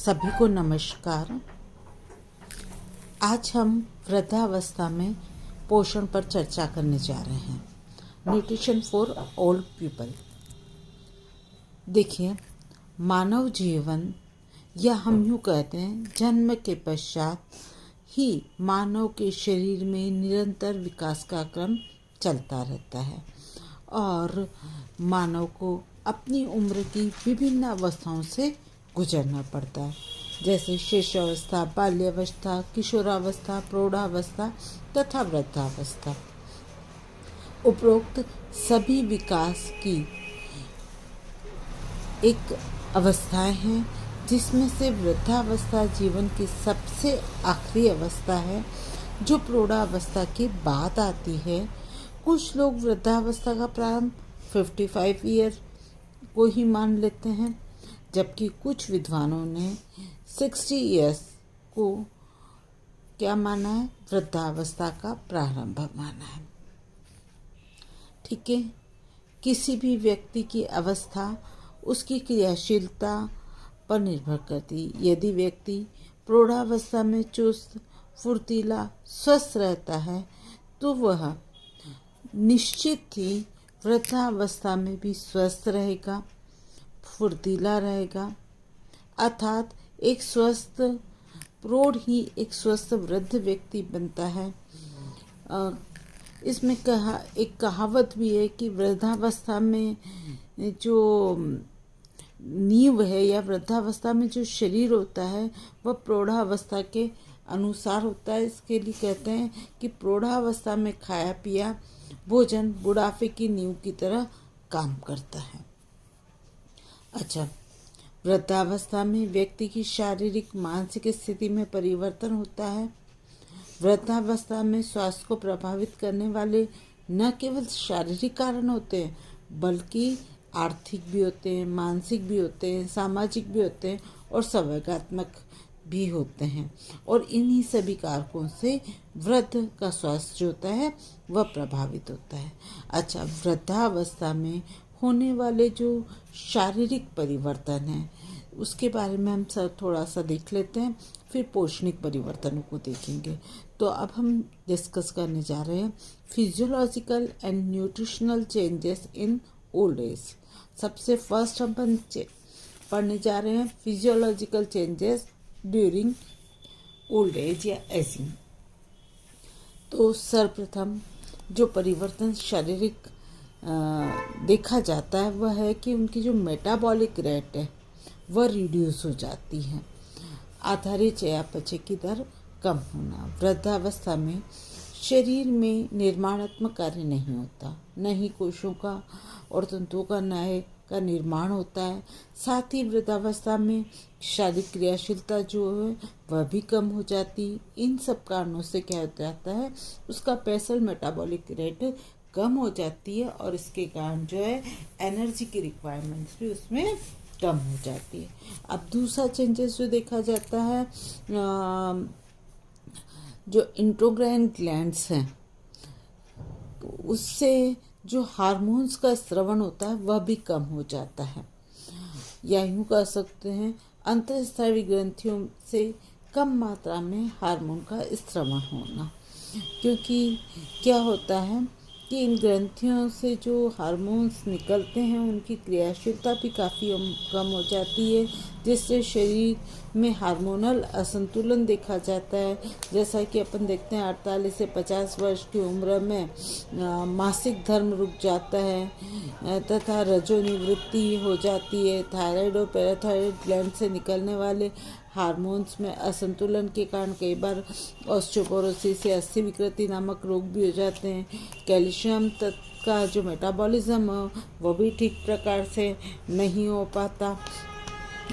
सभी को नमस्कार। आज हम वृद्धावस्था में पोषण पर चर्चा करने जा रहे हैं। Nutrition for old people. देखिए, मानव जीवन या हम यूँ कहते हैं जन्म के पश्चात ही मानव के शरीर में निरंतर विकास का क्रम चलता रहता है और मानव को अपनी उम्र की विभिन्न अवस्थाओं से गुजरना पड़ता है, जैसे शिशुअवस्था, बाल्यावस्था, किशोरावस्था, प्रौढ़ावस्था तथा वृद्धावस्था। उपरोक्त सभी विकास की एक अवस्थाएं हैं, जिसमें से वृद्धावस्था जीवन की सबसे आखिरी अवस्था है जो प्रौढ़ावस्था के बाद आती है। कुछ लोग वृद्धावस्था का प्रारंभ 55 ईयर को ही मान लेते हैं, जबकि कुछ विद्वानों ने 60 ईयर्स को क्या माना है, वृद्धावस्था का प्रारंभ माना है। ठीक है, किसी भी व्यक्ति की अवस्था उसकी क्रियाशीलता पर निर्भर करती। यदि व्यक्ति प्रौढ़ावस्था में चुस्त, फुर्तीला, स्वस्थ रहता है तो वह निश्चित ही वृद्धावस्था में भी स्वस्थ रहेगा, फुर्तीला रहेगा। अर्थात एक स्वस्थ प्रौढ़ ही एक स्वस्थ वृद्ध व्यक्ति बनता है। इसमें एक कहावत भी है कि वृद्धावस्था में जो नींव है या वृद्धावस्था में जो शरीर होता है वह प्रौढ़ावस्था के अनुसार होता है। इसके लिए कहते हैं कि प्रौढ़ावस्था में खाया पिया भोजन बुढ़ापे की नींव की तरह काम करता है। अच्छा, वृद्धावस्था में व्यक्ति की शारीरिक मानसिक स्थिति में परिवर्तन होता है। वृद्धावस्था में स्वास्थ्य को प्रभावित करने वाले न केवल शारीरिक कारण होते हैं, बल्कि आर्थिक भी होते हैं, मानसिक भी होते हैं, सामाजिक भी होते हैं और संवेगात्मक भी होते हैं। और इन्हीं सभी कारकों से वृद्ध का स्वास्थ्य जो होता है वह प्रभावित होता है। अच्छा, वृद्धावस्था में होने वाले जो शारीरिक परिवर्तन हैं उसके बारे में हम थोड़ा सा देख लेते हैं, फिर पोषणिक परिवर्तनों को देखेंगे। तो अब हम डिस्कस करने जा रहे हैं physiological and nutritional changes in old age. सबसे फर्स्ट हम पढ़ने जा रहे हैं physiological changes during old age या एजिंग। तो सर्वप्रथम जो परिवर्तन शारीरिक देखा जाता है वह है कि उनकी जो मेटाबॉलिक रेट है वह रिड्यूस हो जाती है। आधारी चयापचय की दर कम होना। वृद्धावस्था में शरीर में निर्माणात्मक कार्य नहीं होता, न ही कोशों का और तंतुओं का नए का निर्माण होता है। साथ ही वृद्धावस्था में शारीरिक क्रियाशीलता जो है वह भी कम हो जाती। इन सब कारणों से क्या हो जाता है, उसका बेसल मेटाबॉलिक रेट कम हो जाती है और इसके कारण जो है एनर्जी की रिक्वायरमेंट्स भी उसमें कम हो जाती है। अब दूसरा चेंजेस जो देखा जाता है, जो इंट्रोग्राइन ग्लैंड्स हैं उससे जो हार्मोन्स का स्रवण होता है वह भी कम हो जाता है, या यूँ कह सकते हैं अंतःस्रावी ग्रंथियों से कम मात्रा में हार्मोन का स्रवण होना। क्योंकि क्या होता है कि इन ग्रंथियों से जो हार्मोन्स निकलते हैं उनकी क्रियाशीलता भी काफ़ी कम हो जाती है, जिससे शरीर में हार्मोनल असंतुलन देखा जाता है। जैसा कि अपन देखते हैं 48 से 50 वर्ष की उम्र में मासिक धर्म रुक जाता है तथा रजोनिवृत्ति हो जाती है। थायराइड और पैराथायराइड ग्लैंड से निकलने वाले हार्मोन्स में असंतुलन के कारण कई बार ऑस्टियोपोरोसिस या अस्थि विकृति नामक रोग भी हो जाते हैं। कैल्शियम तत्व का जो मेटाबॉलिज्म है वो भी ठीक प्रकार से नहीं हो पाता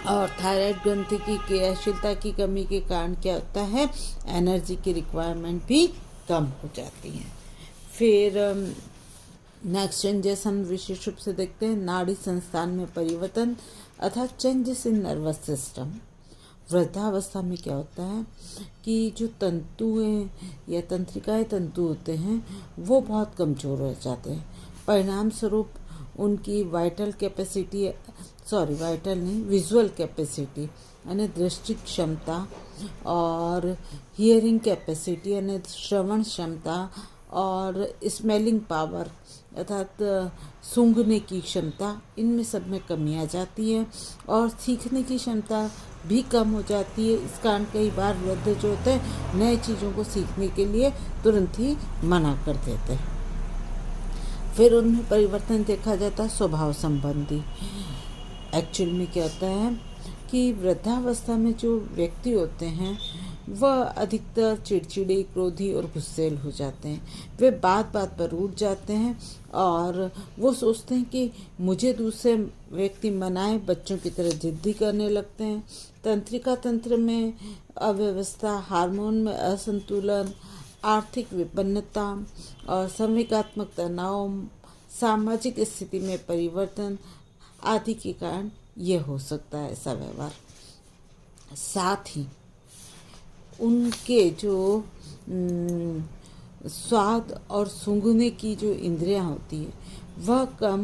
और थायराइड ग्रंथि की क्रियाशीलता की कमी के कारण क्या होता है, एनर्जी की रिक्वायरमेंट भी कम हो जाती है। फिर नेक्स्ट चेंजेस हम विशेष रूप से देखते हैं नाड़ी संस्थान में परिवर्तन अर्थात चेंजेस इन नर्वस सिस्टम। वृद्धावस्था में क्या होता है कि जो तंतु हैं या तंत्रिकाएं तंतु होते हैं वो बहुत कमज़ोर हो जाते हैं। परिणाम स्वरूप उनकी वाइटल नहीं, विजुअल कैपेसिटी यानी दृष्टि क्षमता और हियरिंग कैपेसिटी यानी श्रवण क्षमता और स्मेलिंग पावर अर्थात सूंघने की क्षमता, इनमें सब में कमी आ जाती है और सीखने की क्षमता भी कम हो जाती है। इस कारण कई बार वृद्ध जो होते हैं नए चीज़ों को सीखने के लिए तुरंत ही मना कर देते हैं। फिर उनमें परिवर्तन देखा जाता है स्वभाव संबंधी। एक्चुअल में क्या होता है कि वृद्धावस्था में जो व्यक्ति होते हैं वह अधिकतर चिड़चिड़े, क्रोधी और गुस्सैल हो जाते हैं। वे बात बात पर रूठ जाते हैं और वो सोचते हैं कि मुझे दूसरे व्यक्ति मनाए, बच्चों की तरह जिद्दी करने लगते हैं। तंत्रिका तंत्र में अव्यवस्था, हार्मोन में असंतुलन, आर्थिक विपन्नता और संवेगात्मक तनाव, सामाजिक स्थिति में परिवर्तन आदि के कारण यह हो सकता है ऐसा व्यवहार। साथ ही उनके जो स्वाद और सूंघने की जो इंद्रियां होती है वह कम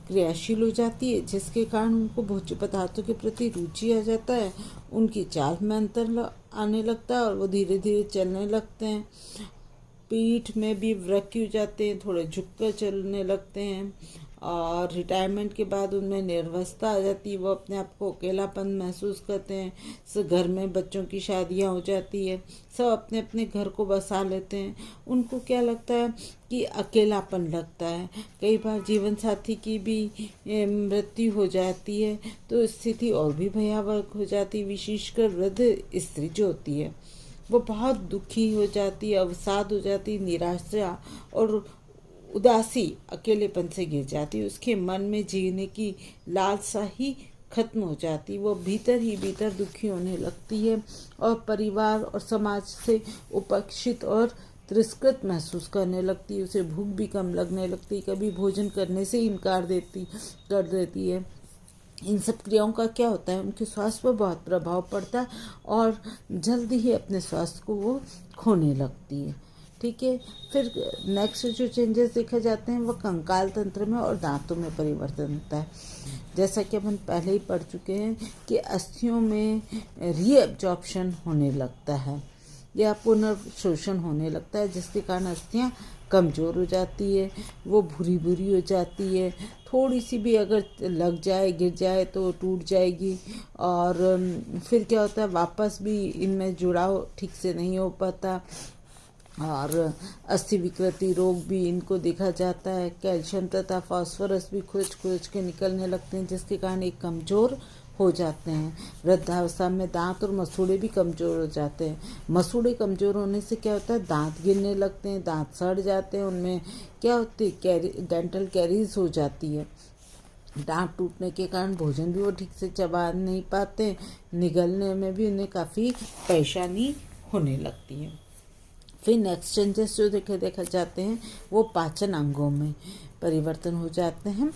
क्रियाशील हो जाती है, जिसके कारण उनको भोज्य पदार्थों के प्रति रुचि आ जाता है। उनकी चाल में अंतर आने लगता है और वो धीरे धीरे चलने लगते हैं। पीठ में भी वृक्की हो जाते हैं, थोड़े झुककर चलने लगते हैं और रिटायरमेंट के बाद उनमें निर्भरता आ जाती है। वो अपने आप को अकेलापन महसूस करते हैं। घर में बच्चों की शादियां हो जाती है, सब अपने अपने घर को बसा लेते हैं। उनको क्या लगता है कि अकेलापन लगता है। कई बार जीवन साथी की भी मृत्यु हो जाती है तो स्थिति और भी भयावह हो जाती है। विशेषकर वृद्ध स्त्री जो होती है वो बहुत दुखी हो जाती है, अवसाद हो जाती है, निराशा और उदासी, अकेलेपन से घिर जाती है। उसके मन में जीने की लालसा ही खत्म हो जाती है। वो भीतर ही भीतर दुखी होने लगती है और परिवार और समाज से उपेक्षित और तिरस्कृत महसूस करने लगती है। उसे भूख भी कम लगने लगती है, कभी भोजन करने से इनकार कर देती है। इन सब क्रियाओं का क्या होता है, उनके स्वास्थ्य पर बहुत प्रभाव पड़ता है और जल्दी ही अपने स्वास्थ्य को वो खोने लगती है। ठीक है। फिर नेक्स्ट जो चेंजेस देखे जाते हैं वो कंकाल तंत्र में और दांतों में परिवर्तन होता है। जैसा कि अपन पहले ही पढ़ चुके हैं कि अस्थियों में रीअब्जॉर्प्शन होने लगता है या पुनर्शोषण होने लगता है, जिसके कारण अस्थियाँ कमज़ोर हो जाती है, वो भूरी भूरी हो जाती है। थोड़ी सी भी अगर लग जाए, गिर जाए तो टूट जाएगी और फिर क्या होता है वापस भी इनमें जुड़ाव ठीक से नहीं हो पाता और अस्थि विकृति रोग भी इनको देखा जाता है। कैल्शियम तथा फास्फोरस भी खुरच के निकलने लगते हैं, जिसके कारण एक कमज़ोर हो जाते हैं। वृद्धावस्था में दांत और मसूड़े भी कमज़ोर हो जाते हैं। मसूड़े कमज़ोर होने से क्या होता है दांत गिरने लगते हैं, दांत सड़ जाते हैं, उनमें क्या होती है डेंटल कैरीज हो जाती है। दांत टूटने के कारण भोजन भी वो ठीक से चबा नहीं पाते, निगलने में भी उन्हें काफ़ी परेशानी होने लगती है। फिर नेक्स्ट चेंजेस जो देखा जाते हैं वो पाचन अंगों में परिवर्तन हो जाते हैं।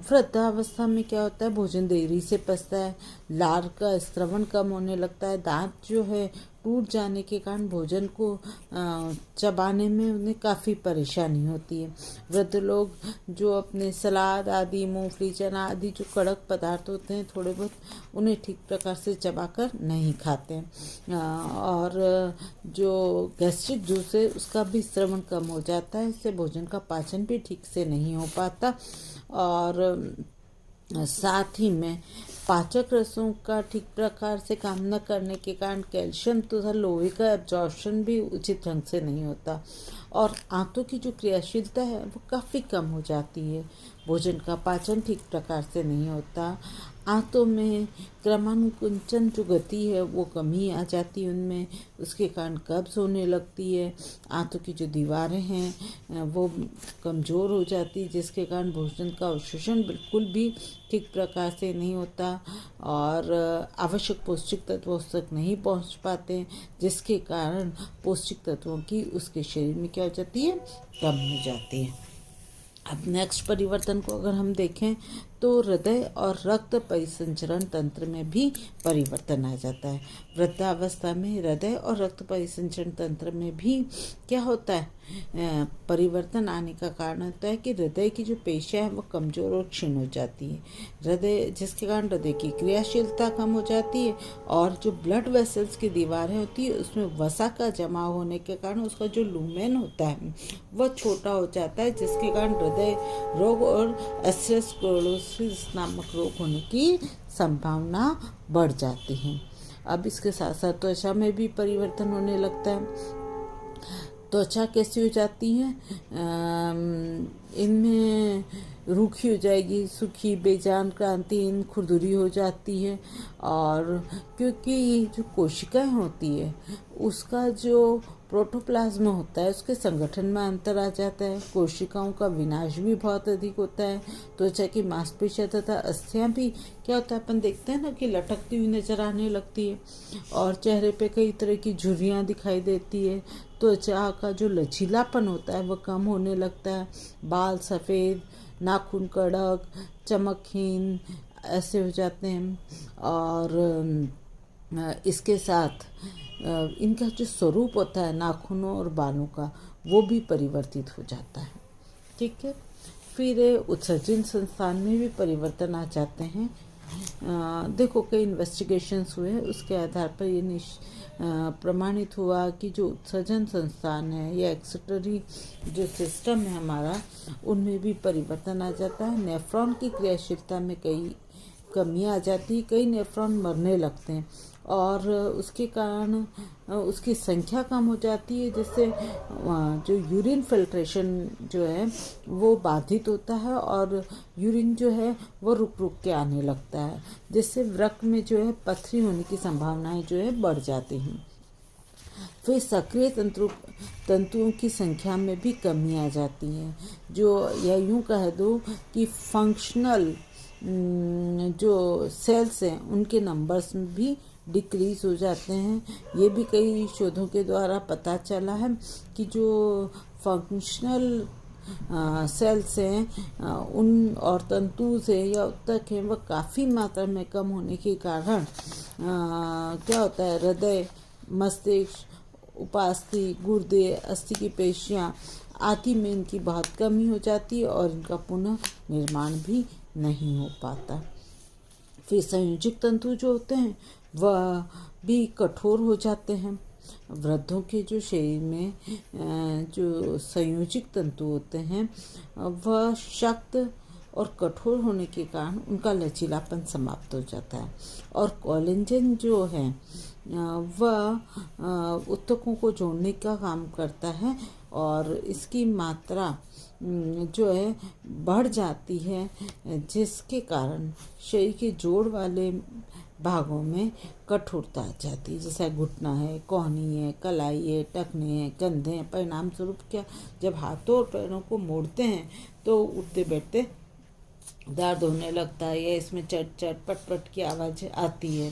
वृद्धावस्था में क्या होता है भोजन देरी से पचता है, लार का स्त्रवण कम होने लगता है, दांत जो है टूट जाने के कारण भोजन को चबाने में उन्हें काफ़ी परेशानी होती है। वृद्ध लोग जो अपने सलाद आदि, मूंगफली, चना आदि जो कड़क पदार्थ होते हैं थोड़े बहुत उन्हें ठीक प्रकार से चबाकर नहीं खाते हैं और जो गैस्ट्रिक जूस है उसका भी श्रवण कम हो जाता है। इससे भोजन का पाचन भी ठीक से नहीं हो पाता और साथ ही में पाचक रसों का ठीक प्रकार से काम न करने के कारण कैल्शियम तथा लोहे का एब्जॉर्प्शन भी उचित ढंग से नहीं होता और आंतों की जो क्रियाशीलता है वो काफ़ी कम हो जाती है। भोजन का पाचन ठीक प्रकार से नहीं होता। आंतों में क्रमानुकुंचन जो गति है वो कमी आ जाती है उनमें, उसके कारण कब्ज होने लगती है। आंतों की जो दीवारें हैं वो कमज़ोर हो जाती है, जिसके कारण भोजन का अवशोषण बिल्कुल भी ठीक प्रकार से नहीं होता और आवश्यक पौष्टिक तत्व उस तक नहीं पहुंच पाते, जिसके कारण पौष्टिक तत्वों की उसके शरीर में क्या हो जाती है कम हो जाती है। अब नेक्स्ट परिवर्तन को अगर हम देखें तो हृदय और रक्त परिसंचरण तंत्र में भी परिवर्तन आ जाता है। वृद्धावस्था में हृदय और रक्त परिसंचरण तंत्र में भी क्या होता है, परिवर्तन आने का कारण होता है कि हृदय की जो पेशियां हैं वो कमज़ोर और क्षीण हो जाती है। हृदय, जिसके कारण हृदय की क्रियाशीलता कम हो जाती है और जो ब्लड वेसल्स की दीवारें होती है उसमें वसा का जमा होने के कारण उसका जो लूमेन होता है वह छोटा हो जाता है, जिसके कारण हृदय रोग और एथेरोस्क्लेरोसिस नामक रोग होने की संभावना बढ़ जाती है। अब इसके साथ साथ त्वचा में भी परिवर्तन होने लगता है। त्वचा कैसी हो जाती है, इनमें रूखी हो जाएगी, सूखी, बेजान, क्रांतिहीन, खुरदुरी हो जाती है। और क्योंकि ये जो कोशिकाएं होती है उसका जो प्रोटोप्लाज्म होता है उसके संगठन में अंतर आ जाता है। कोशिकाओं का विनाश भी बहुत अधिक होता है। त्वचा की मांसपेशियां तथा अस्थियां भी क्या होता है, अपन देखते हैं ना कि लटकती हुई नजर आने लगती है और चेहरे पे कई तरह की झुर्रियाँ दिखाई देती है। त्वचा का जो लचीलापन होता है वह कम होने लगता है। बाल सफ़ेद, नाखून कड़क, चमकहीन ऐसे हो जाते हैं। और इसके साथ इनका जो स्वरूप होता है नाखूनों और बालों का वो भी परिवर्तित हो जाता है। ठीक है, फिर उत्सर्जन संस्थान में भी परिवर्तन आ जाते हैं। देखो कई इन्वेस्टिगेशंस हुए, उसके आधार पर ये प्रमाणित हुआ कि जो उत्सर्जन संस्थान है या एक्सक्रीटरी जो सिस्टम है हमारा, उनमें भी परिवर्तन आ जाता है। नेफ्रॉन की क्रियाशीलता में कई कमी आ जाती है, कई नेफ्रॉन मरने लगते हैं और उसके कारण उसकी संख्या कम हो जाती है, जिससे जो यूरिन फिल्ट्रेशन जो है वो बाधित होता है और यूरिन जो है वो रुक रुक के आने लगता है, जिससे वृक्क में जो है पथरी होने की संभावनाएं जो है बढ़ जाती हैं। फिर सक्रिय तंतुओं की संख्या में भी कमी आ जाती है, जो या यूँ कह दो कि फंक्शनल जो सेल्स हैं उनके नंबर्स में भी डिक्रीज हो जाते हैं। ये भी कई शोधों के द्वारा पता चला है कि जो फंक्शनल सेल्स हैं उन और तंतु से या उत्तक हैं वह काफ़ी मात्रा में कम होने के कारण क्या होता है, हृदय, मस्तिष्क, उपास्थि, गुर्दे, अस्थि की पेशियाँ आदि में इनकी बहुत कमी हो जाती है और इनका पुनः निर्माण भी नहीं हो पाता। फिर संयोजक तंतु जो होते हैं वह भी कठोर हो जाते हैं। वृद्धों के जो शरीर में जो संयोजक तंतु होते हैं वह शक्त और कठोर होने के कारण उनका लचीलापन समाप्त हो जाता है और कोलेजन जो है वह ऊतकों को जोड़ने का काम करता है और इसकी मात्रा जो है बढ़ जाती है, जिसके कारण शरीर के जोड़ वाले भागों में कठोरता आ जाती है, जैसे घुटना है, कोहनी है, कलाई है, टखने हैं, कंधे हैं। परिणाम स्वरूप क्या, जब हाथों और पैरों को मोड़ते हैं तो उठते बैठते दर्द होने लगता है या इसमें चट चट पट पट की आवाज़ आती है।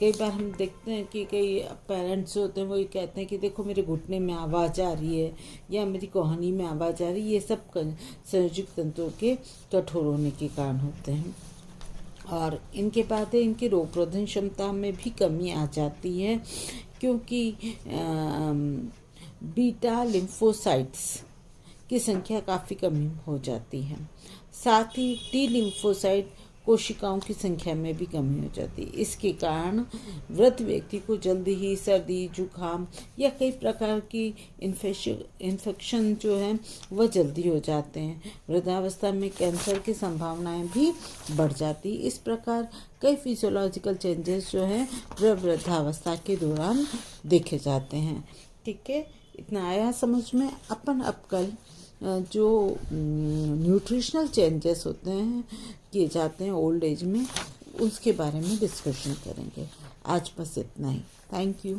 कई बार हम देखते हैं कि कई पेरेंट्स होते हैं वो ये कहते हैं कि देखो मेरे घुटने में आवाज़ आ रही है या मेरी कोहनी में आवाज़ आ रही है। ये सब संयोजक तंतुओं के कठोर होने के कारण होते हैं। और इनके बाद इनकी रोग प्रतिरोधक क्षमता में भी कमी आ जाती है, क्योंकि बीटा लिम्फोसाइट्स की संख्या काफ़ी कमी हो जाती है। साथ ही टी लिम्फोसाइट कोशिकाओं की संख्या में भी कमी हो जाती है। इसके कारण वृद्ध व्यक्ति को जल्दी ही सर्दी, जुकाम या कई प्रकार की इन्फेक्शन जो है वह जल्दी हो जाते हैं। वृद्धावस्था में कैंसर की संभावनाएं भी बढ़ जाती। इस प्रकार कई फिजियोलॉजिकल चेंजेस जो हैं वृद्धावस्था के दौरान देखे जाते हैं। ठीक है, इतना आया समझ में। अपन अब कल जो न्यूट्रिशनल चेंजेस होते हैं किए जाते हैं ओल्ड एज में, उसके बारे में डिस्कशन करेंगे। आज बस इतना ही। Thank you.